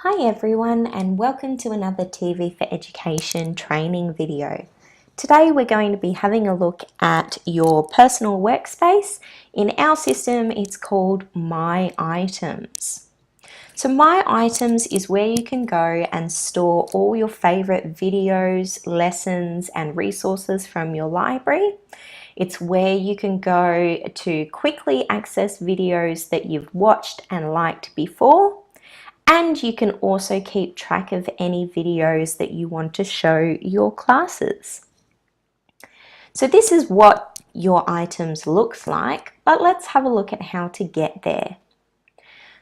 Hi everyone, and welcome to another TV4Education training video. Today we're going to be having a look at your personal workspace. In our system it's called My Items. So My Items is where you can go and store all your favorite videos, lessons and resources from your library. It's where you can go to quickly access videos that you've watched and liked before. And you can also keep track of any videos that you want to show your classes. So this is what your items looks like, but let's have a look at how to get there.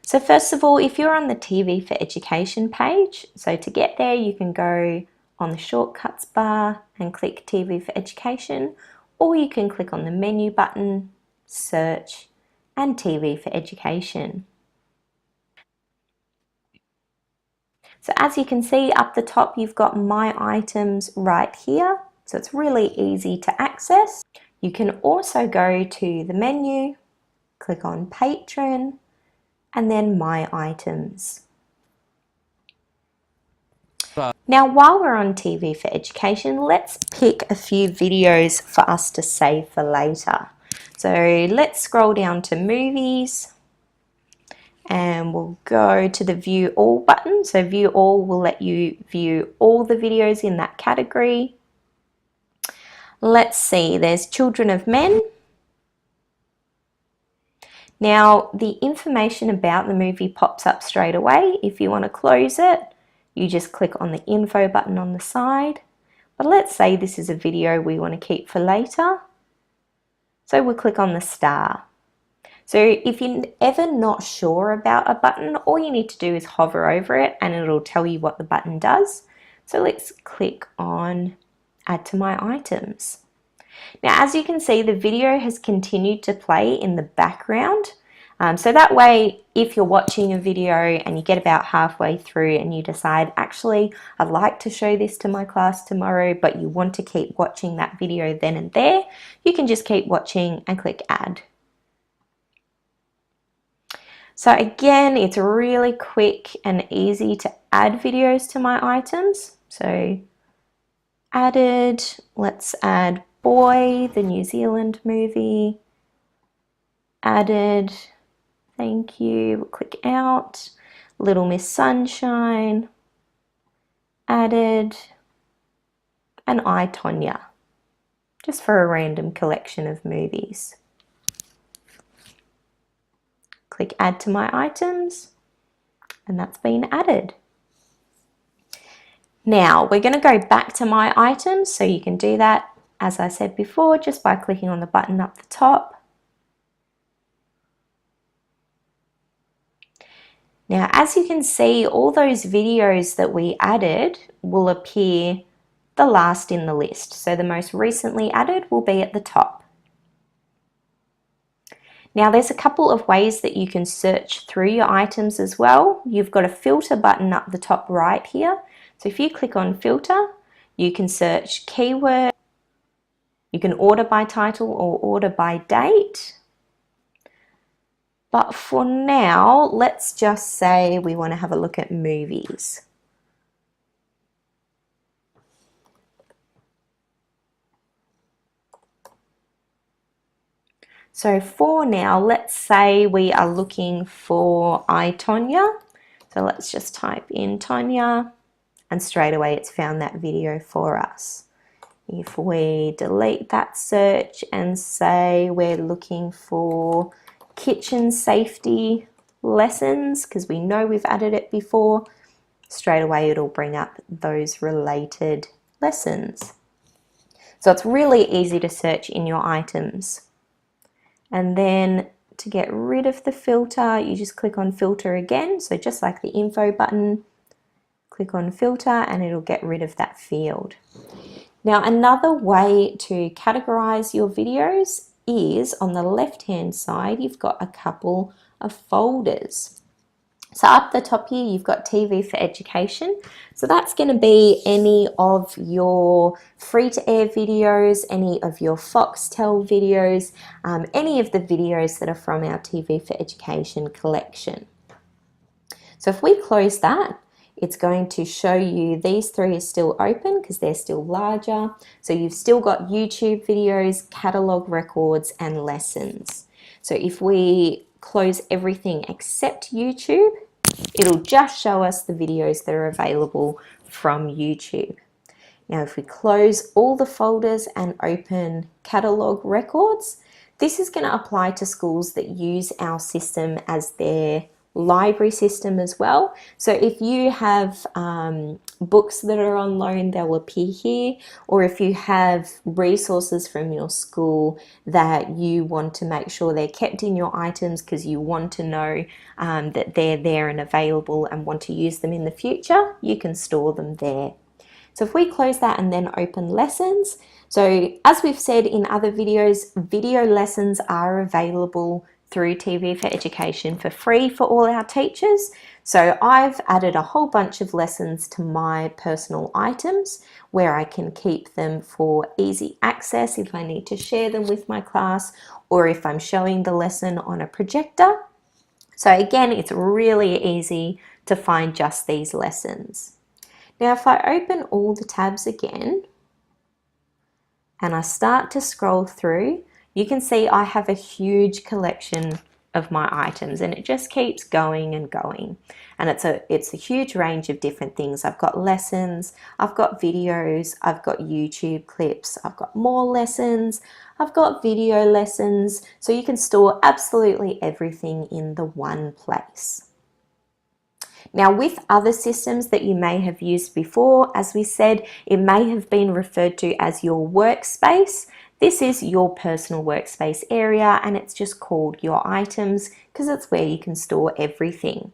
So first of all, if you're on the TV4Education page, so to get there you can go on the shortcuts bar and click TV4Education, or you can click on the menu button, search, and TV4Education. So as you can see up the top, you've got My Items right here. So it's really easy to access. You can also go to the menu, click on Patron, and then My Items. Now, while we're on TV4Education, let's pick a few videos for us to save for later. So let's scroll down to Movies. And we'll go to the View All button. So View All will let you view all the videos in that category. Let's see, there's Children of Men. Now, the information about the movie pops up straight away. If you want to close it, you just click on the Info button on the side. But let's say this is a video we want to keep for later. So we'll click on the star. So if you're ever not sure about a button, all you need to do is hover over it and it'll tell you what the button does. So let's click on Add to My Items. Now, as you can see, the video has continued to play in the background. So that way, if you're watching a video and you get about halfway through and you decide, actually, I'd like to show this to my class tomorrow, but you want to keep watching that video then and there, you can just keep watching and click Add. So again, it's really quick and easy to add videos to My Items. So added, let's add Boy, the New Zealand movie. Added, thank you, we'll click out. Little Miss Sunshine. Added, and I, Tonya, just for a random collection of movies. Click Add to My Items, and that's been added. Now we're going to go back to My Items, so you can do that, as I said before, just by clicking on the button up the top. Now, as you can see, all those videos that we added will appear the last in the list. So the most recently added will be at the top. Now there's a couple of ways that you can search through your items as well. You've got a filter button up the top right here. So if you click on filter, you can search keyword. You can order by title or order by date. But for now, let's just say we want to have a look at movies. So for now, let's say we are looking for I, Tonya. So let's just type in Tonya, and straight away it's found that video for us. If we delete that search and say we're looking for kitchen safety lessons, because we know we've added it before, straight away it'll bring up those related lessons. So it's really easy to search in your items. And then to get rid of the filter, you just click on filter again. So just like the info button, click on filter and it'll get rid of that field. Now, another way to categorize your videos is on the left-hand side, you've got a couple of folders. So up the top here, you've got TV4Education. So that's going to be any of your free-to-air videos, any of your Foxtel videos, any of the videos that are from our TV4Education collection. So if we close that, it's going to show you these three are still open because they're still larger. So you've still got YouTube videos, catalog records, and lessons. So if we close everything except YouTube, it'll just show us the videos that are available from YouTube. Now, if we close all the folders and open catalog records, this is going to apply to schools that use our system as their library system as well. So if you have books that are on loan, they'll appear here, or if you have resources from your school that you want to make sure they're kept in your items because you want to know that they're there and available and want to use them in the future, you can store them there. So if we close that and then open lessons, so as we've said in other videos, video lessons are available through TV4Education for free for all our teachers. So I've added a whole bunch of lessons to my personal items where I can keep them for easy access if I need to share them with my class or if I'm showing the lesson on a projector. So again, it's really easy to find just these lessons. Now, if I open all the tabs again and I start to scroll through, you can see I have a huge collection of my items and it just keeps going and going. And it's a huge range of different things. I've got lessons, I've got videos, I've got YouTube clips, I've got more lessons, I've got video lessons. So you can store absolutely everything in the one place. Now, with other systems that you may have used before, as we said, it may have been referred to as your workspace. This is your personal workspace area and it's just called your items because it's where you can store everything.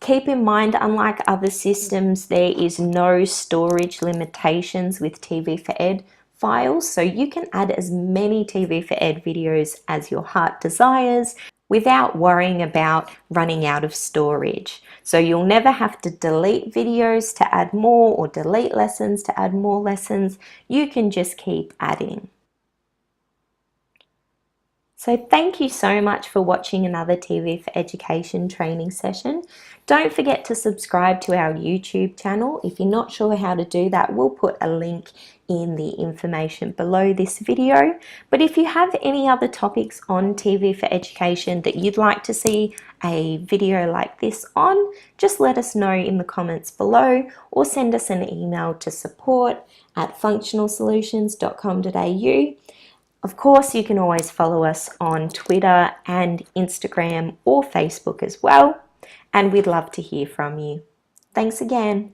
Keep in mind, unlike other systems, there is no storage limitations with TV4Ed files, so you can add as many TV4Ed videos as your heart desires without worrying about running out of storage. So you'll never have to delete videos to add more or delete lessons to add more lessons. You can just keep adding. So thank you so much for watching another TV4Education training session. Don't forget to subscribe to our YouTube channel. If you're not sure how to do that, we'll put a link in the information below this video. But if you have any other topics on TV4Education that you'd like to see a video like this on, just let us know in the comments below or send us an email to support@functionalsolutions.com.au. Of course, you can always follow us on Twitter and Instagram or Facebook as well, and we'd love to hear from you. Thanks again.